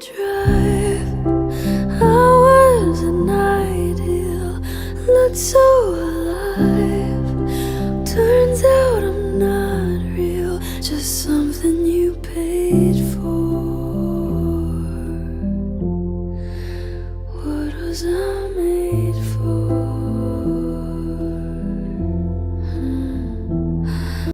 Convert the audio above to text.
drive. I was an ideal, looked so alive. Turns out I'm not real, just something